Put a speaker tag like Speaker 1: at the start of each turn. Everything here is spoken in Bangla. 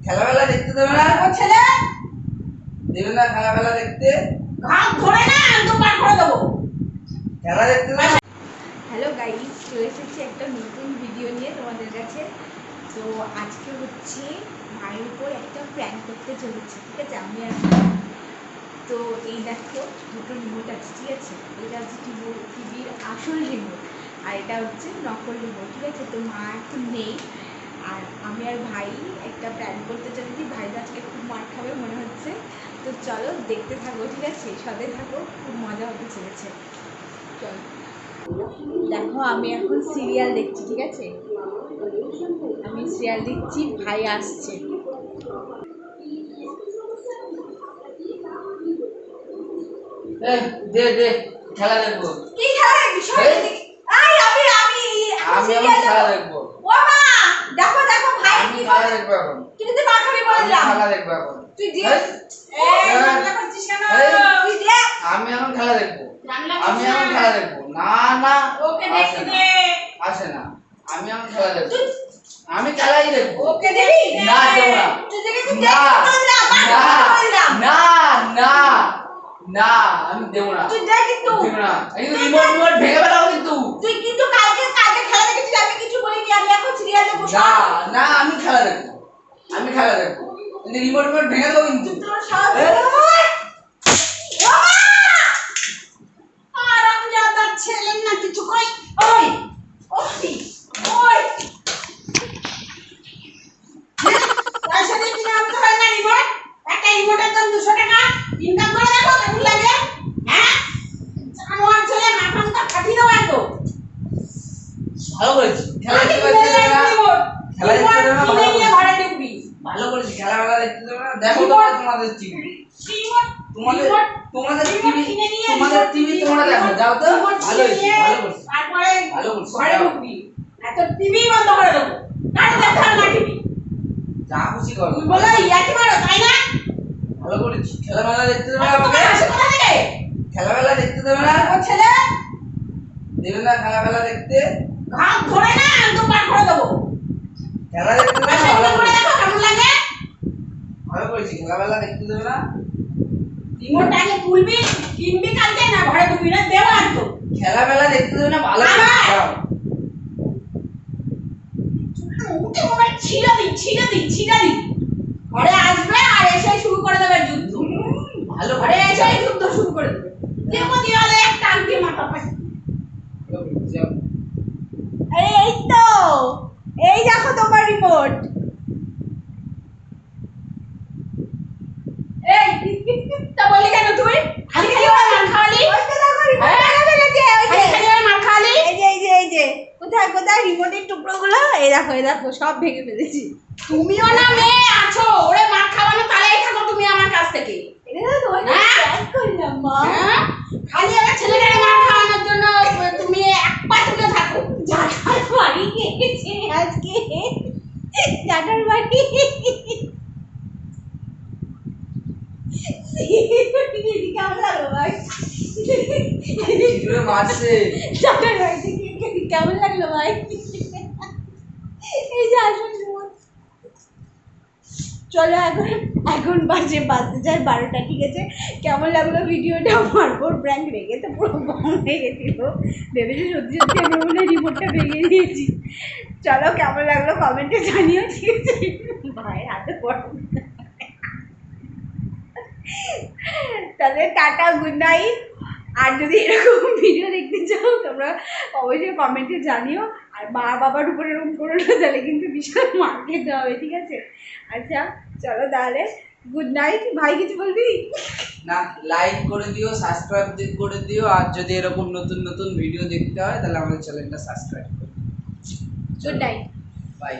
Speaker 1: খেলাবেলা দেখতে দেবে না
Speaker 2: ও ছেলে
Speaker 1: দেবে না খেলাবেলা দেখতে
Speaker 2: ঘাট ধরে না একদম বার করে দেবো
Speaker 1: খেলা দেখতে দেবে না।
Speaker 3: হ্যালো গাইস, চলে এসেছি একটা নতুন ভিডিও নিয়ে তোমাদের কাছে। তো আজকে হচ্ছে মায়ের উপর একটা প্র্যাঙ্ক করতে চলেছে, ঠিক আছে? আমি আর তো এই দেখো দুটো রিমোট আছে, ঠিক আছে? এটা হচ্ছে টিভির আসল রিমোট আর এটা হচ্ছে নকল রিমোট, ঠিক আছে? তো মা এখন নেই আর আমি আর ভাই একটা প্ল্যান করতে চলেছি। ভাই আজকে খুব মার খাবে মনে হচ্ছে। তো চলো দেখতে থাকো, ঠিক আছে? সাথে থাকো, খুব মজা হতে চলেছে। চলো দেখো, আমি এখন সিরিয়াল দেখছি, ঠিক আছে? আমি সিরিয়াল দেখছি, ভাই আসছে।
Speaker 1: দে দে খেলা দেখবো।
Speaker 2: কি খেলা বিষয় আই
Speaker 1: আমি এখন খেলা দেখবো।
Speaker 2: ও মা দেখো দেখো ভাই
Speaker 1: আমি খেলা দেখবো এখন।
Speaker 2: তুই যদি মার খাবি বলে দিলাম
Speaker 1: খেলা দেখবো এখন।
Speaker 2: তুই দিয়ে এই রান্না করছিস কেন তুই দে
Speaker 1: আমি এখন খেলা দেখবো।
Speaker 2: রান্না
Speaker 1: আমি
Speaker 2: করছিস
Speaker 1: এখন খেলা দেখবো। না না
Speaker 2: ওকে দেখতে দে
Speaker 1: আসে না। আমি এখন খেলা দেখবো। আমি খেলাই দেখবো।
Speaker 2: ওকে দেখি
Speaker 1: না দেবো না।
Speaker 2: তুই দেখি তুই
Speaker 1: না
Speaker 2: দেখ
Speaker 1: না না না আমি দেবো না।
Speaker 2: তুই দেখ কিন্তু
Speaker 1: দেবো না। এই রিমোট ভেঙে ফেলাও কিন্তু।
Speaker 2: তুই কিন্তু কালকে খেলা দেখেছিস আমি কিছু বলিনি আমি এখন সিরিয়াল দেখবো
Speaker 1: না না আমি খেলা দেখবো। আমি খেলা দেখবো। কিন্তু রিমোট ভেঙে দেবো কিন্তু।
Speaker 2: তোর সাহস আর আমি যাতা ছেলে না কিছু কই ওই ওই ওই পয়সা দিয়ে কিনে আনতে হয় না রিমোট একটা রিমোটের দাম 200 টাকা ইনকাম করে দেখো কেমন লাগে হ্যাঁ আমার ছেলে মাথাটা ফাটিয়ে দাও একদম
Speaker 1: ভালো করেছি। খেলা দেখতে দেবে না। খেলা দেখতে দেবে না। ভালো করেছি।
Speaker 2: ঘরে ঢুকবি
Speaker 1: ভালো করেছি। খেলাবেলা দেখতে দেবে না। দেখো তোমাদের টিভি। তোমাদের টিভি তোমরা দেখো। যাও তো। ভালো হয়েছে। ভালো করছি।
Speaker 2: তারপরে
Speaker 1: ভালো করছি।
Speaker 2: ঘরে ঢুকবি এত টিভি বন্ধ করে দেবো কার দেখতে হবে না টিভি
Speaker 1: যা খুশি করো।
Speaker 2: তুই বলে ইয়াকি মারো তাই না
Speaker 1: ভালো করেছি। খেলাবেলা দেখতে দেবে না।
Speaker 2: তোমার হাসি কোথা থেকে
Speaker 1: খেলাবেলা দেখতে দেবে না।
Speaker 2: ও ছেলে
Speaker 1: দেবে না খেলাবেলা দেখতে।
Speaker 2: ঘাট ধরে না একদম বার করে দেবো
Speaker 1: খেলা দেখতে দেবে না।
Speaker 2: পয়সা করে দেখো কেমন লাগে
Speaker 1: ভালো করেছি। খেলাবেলা দেখতে দেবে না।
Speaker 2: রিমোট আগে তুলবি কিনবি কালকে না ঘরে ঢুকবি না দেবো একদম
Speaker 1: খেলাবেলা দেখতে দেবে না। ভালো করেছি। যাও।
Speaker 2: উঠে মোবাইল ছিঁড়ে দি ঘরে আসবে আর এসে শুরু করে দেবে যুদ্ধ
Speaker 1: ভালো
Speaker 2: ঘরে
Speaker 1: করেছি।
Speaker 2: এসে যুদ্ধ শুরু করে দেবে দেবো দিওয়ালে একটা আংটি মাথা পাশে
Speaker 1: ভালো করেছি। যাও।
Speaker 3: এই তো, এই দেখো তোমার রিমোট।
Speaker 2: এই তা বলি কেন তুই খালি খালি ওই মার খাওয়ালি
Speaker 3: ওই তো দেখো রিমোট ভেঙে ফেলেছে, ওই
Speaker 2: খালি
Speaker 3: যে
Speaker 2: খালি ওই মার খাওয়ালি
Speaker 3: এই যে কোথায় কোথায় রিমোটের টুকরোগুলো, এই দেখো সব ভেঙে ফেলেছি।
Speaker 2: তুমিও না মেয়ে আছো ওরে মার খাওয়ানো তালেই থাকো তুমি আমার কাছ থেকে
Speaker 3: এটা তো তোমাকে প্র্যাঙ্ক করলাম মা।
Speaker 2: হ্যাঁ খালি আমার ছেলেটাকে মার খাওয়ানোর জন্য তুমি এক পা তুলে থাকো
Speaker 3: জাটার বাড়ি গেছে আজকে, জাটার বাড়ি কেমন লাগলো ভাই?
Speaker 1: কিভাবে মারছে।
Speaker 3: জাটার বাড়ি থেকে কেমন লাগলো ভাই? এই যে আসল রিমোট। চলো এখন বাজতে যায় 12টা, ঠিক আছে? কেমন লাগলো ভিডিওটা? মারবোর প্র্যাঙ্ক রেগে তো পুরো বম হয়ে গেছিল, ভেবেছি সত্যি আমরা মনে হয় রিমোটটা ভেঙে দিয়েছি। চলো কেমন লাগলো কমেন্টে জানিও, ঠিক আছে? ভাই হাতে পড়ো। তাহলে টাটা, গুড নাইট। আর যদি এরকম ভিডিও দেখতে চাও তোমরা অবশ্যই কমেন্টে জানিও। আর মা বাবার উপরে এরকম করো না, তাহলে কিন্তু বিশাল মার খেতে হবে, ঠিক আছে? আচ্ছা চলো তাহলে, গুড নাইট। ভাই কিছু বলবি?
Speaker 1: না, লাইক করে দিও, সাবস্ক্রাইব করে দিও। আর যদি এরকম নতুন নতুন ভিডিও দেখতে হয় তাহলে আমাদের চ্যানেলটা সাবস্ক্রাইব করো।
Speaker 3: Good night.
Speaker 1: বাই।